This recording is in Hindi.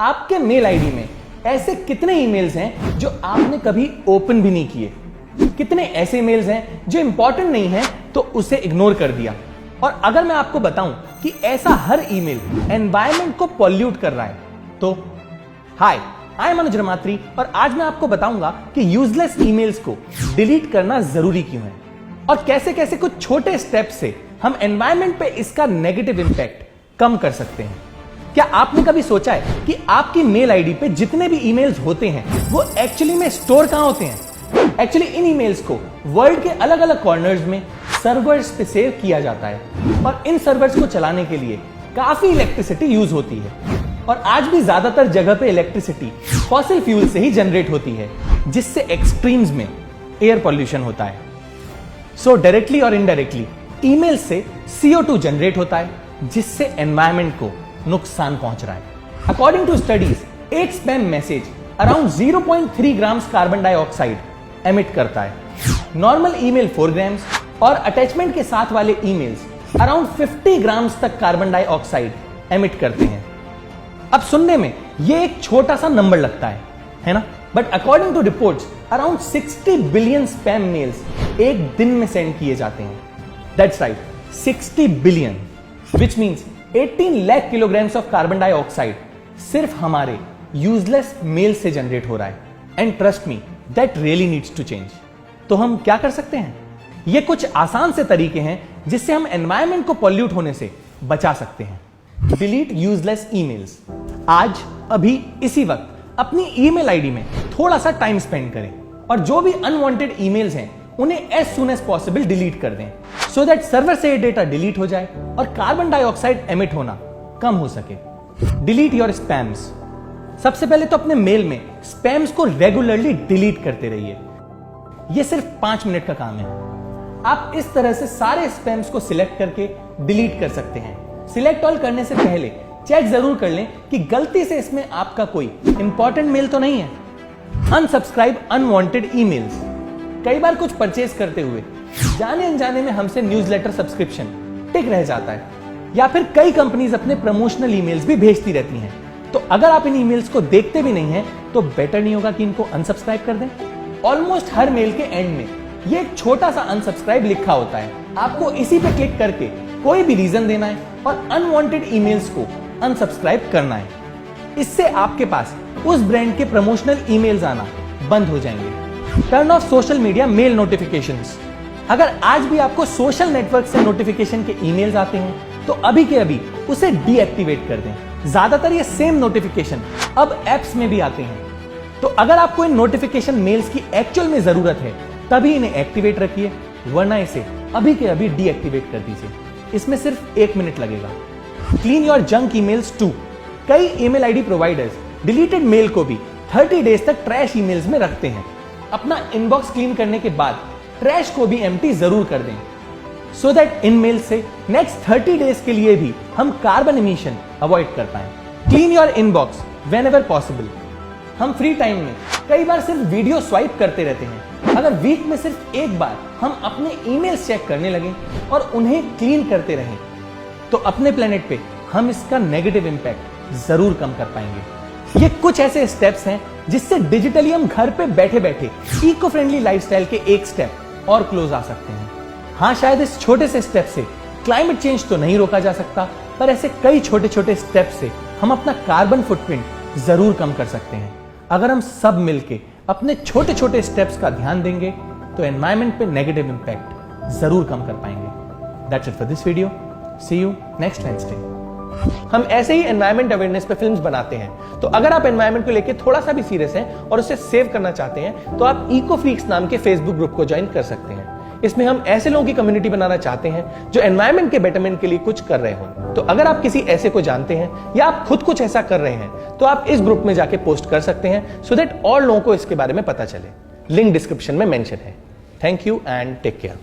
आपके मेल आईडी में ऐसे कितने ईमेल्स हैं जो आपने कभी ओपन भी नहीं किए? कितने ऐसे ईमेल्स हैं जो इंपॉर्टेंट नहीं है तो उसे इग्नोर कर दिया? और अगर मैं आपको बताऊं कि ऐसा हर ईमेल एनवायरनमेंट को पॉल्यूट कर रहा है तो हाय, आई एम अनुज रमात्री और आज मैं आपको बताऊंगा कि यूजलेस ईमेल्स को डिलीट करना जरूरी क्यों है और कैसे कैसे कुछ छोटे स्टेप से हम एनवायरनमेंट पे इसका नेगेटिव इंपैक्ट कम कर सकते हैं। क्या आपने कभी सोचा है कि आपकी मेल आईडी पे जितने भी ईमेल्स होते हैं वो एक्चुअली में स्टोर कहां होते हैं? एक्चुअली इन ईमेल्स को वर्ल्ड के अलग अलग कॉर्नर्स में सर्वर्स पे सेव किया जाता है और इन सर्वर्स को चलाने के लिए काफी इलेक्ट्रिसिटी यूज होती है और आज भी ज्यादातर जगह पे इलेक्ट्रिसिटी फॉसिल फ्यूल से ही जनरेट होती है जिससे एक्सट्रीम्स में एयर पॉल्यूशन होता है। सो डायरेक्टली और इनडायरेक्टली ईमेल से CO2 जनरेट होता है जिससे एनवायरनमेंट को नुकसान पहुंच रहा है। अकॉर्डिंग टू स्टडीज, एक spam message around 0.3 grams carbon dioxide emit करता है। नॉर्मल ईमेल 4 ग्राम्स और अटैचमेंट के साथ वाले ईमेल्स अराउंड 50 ग्राम्स तक कार्बन डाइऑक्साइड एमिट करते हैं। अब सुनने में ये एक छोटा सा नंबर लगता है ना? But according to reports around 60 billion spam mails एक दिन में सेंड किए जाते हैं। That's right, 60 billion, which means 18 lakh kilograms of carbon dioxide सिर्फ हमारे यूजलेस मेल से जनरेट हो रहा है। And trust me, that really needs to change. तो हम क्या कर सकते हैं? ये कुछ आसान से तरीके हैं जिससे हम एनवायरनमेंट को पॉल्यूट होने से बचा सकते हैं। Delete useless emails. आज अभी इसी वक्त अपनी ईमेल आईडी में थोड़ा सा टाइम स्पेंड करें और जो भी अनवांटेड ईमेल्स हैं उन्हें as soon as possible delete कर दें सो दैट सर्वर से डेटा डिलीट हो जाए और कार्बन डाइऑक्साइड एमिट होना कम हो सके। Delete your spams. सबसे पहले तो अपने मेल में स्पैम्स को रेगुलरली डिलीट करते रहिए। यह सिर्फ 5 मिनट का काम है। आप इस तरह से सारे स्पैम्स को सिलेक्ट करके डिलीट कर सकते हैं। सिलेक्ट ऑल करने से पहले चेक जरूर कर लें कि गलती से इसमें आपका कोई इंपॉर्टेंट मेल तो नहीं है। Unsubscribe unwanted emails. कई बार कुछ परचेज करते हुए जाने अनजाने में हमसे न्यूज़लेटर सब्सक्रिप्शन टिक रह जाता है या फिर कई कंपनीज अपने प्रमोशनल ईमेल्स भी भेजती रहती हैं। तो अगर आप इन ईमेल्स को देखते भी नहीं हैं तो बेटर नहीं होगा कि इनको अनसब्सक्राइब कर दें। ऑलमोस्ट हर मेल के एंड में ये एक छोटा सा अनसब्सक्राइब लिखा होता है। आपको इसी पे क्लिक करके कोई भी रीजन देना है और अनवांटेड ईमेल्स को अनसब्सक्राइब करना है। इससे आपके पास उस ब्रांड के प्रमोशनल ईमेल्स आना बंद हो जाएंगे। Turn off social media mail notifications. अगर आज भी आपको सोशल नेटवर्क से नोटिफिकेशन के ईमेल्स आते हैं तो अभी के अभी उसे डीएक्टिवेट कर दें। ज्यादातर ये सेम नोटिफिकेशन अब एप्स में भी आते हैं। तो अगर आपको इन नोटिफिकेशन मेल्स की एक्चुअल में जरूरत है तभी इन्हें एक्टिवेट रखिए, वरना इसे अभी के अभी डीएक्टिवेट कर दीजिए। इसमें सिर्फ 1 मिनट लगेगा। Clean your junk emails too. कई email ID providers deleted mail को भी 30 डेज तक ट्रैश ईमेल्स में रखते हैं। अपना इनबॉक्स क्लीन करने के बाद ट्रैश को भी एम्प्टी जरूर कर दें सो दैट इन मेल से नेक्स्ट 30 डेज के लिए भी हम कार्बन इमिशन अवॉइड कर पाएं। Clean your inbox whenever possible. हम फ्री टाइम में कई बार सिर्फ वीडियो स्वाइप करते रहते हैं। अगर वीक में सिर्फ एक बार हम अपने ईमेल्स चेक करने लगें और उन्हें क्लीन करते रहें तो अपने प्लेनेट पे हम इसका नेगेटिव इंपैक्ट जरूर कम कर पाएंगे। ये कुछ ऐसे स्टेप्स हैं जिससे डिजिटली हम घर पे बैठे बैठे इको फ्रेंडली लाइफस्टाइल के एक स्टेप और क्लोज आ सकते हैं। हाँ, शायद इस छोटे से स्टेप से क्लाइमेट चेंज तो नहीं रोका जा सकता, पर ऐसे कई छोटे छोटे स्टेप से हम अपना कार्बन फुटप्रिंट जरूर कम कर सकते हैं। अगर हम सब मिलके अपने छोटे छोटे स्टेप्स का ध्यान देंगे तो एनवायरनमेंट पे नेगेटिव इंपैक्ट जरूर कम कर पाएंगे। That's it for this video. See you next Wednesday. हम ऐसे ही एनवायरनमेंट अवेयरनेस पे फिल्म्स बनाते हैं, तो अगर आप एनवायरनमेंट को लेके थोड़ा सा भी सीरियस हैं और उसे सेव करना चाहते हैं तो आप इको फ्रीक्स नाम के फेसबुक ग्रुप को ज्वाइन कर सकते हैं। इसमें हम ऐसे लोगों की कम्युनिटी बनाना चाहते हैं जो एनवायरनमेंट के बेटरमेंट के लिए कुछ कर रहे हो। तो अगर आप किसी ऐसे को जानते हैं या आप खुद कुछ ऐसा कर रहे हैं तो आप इस ग्रुप में जाके पोस्ट कर सकते हैं सो दैट और लोगों को इसके बारे में पता चले। लिंक डिस्क्रिप्शन में मेंशन है। Thank you and take care.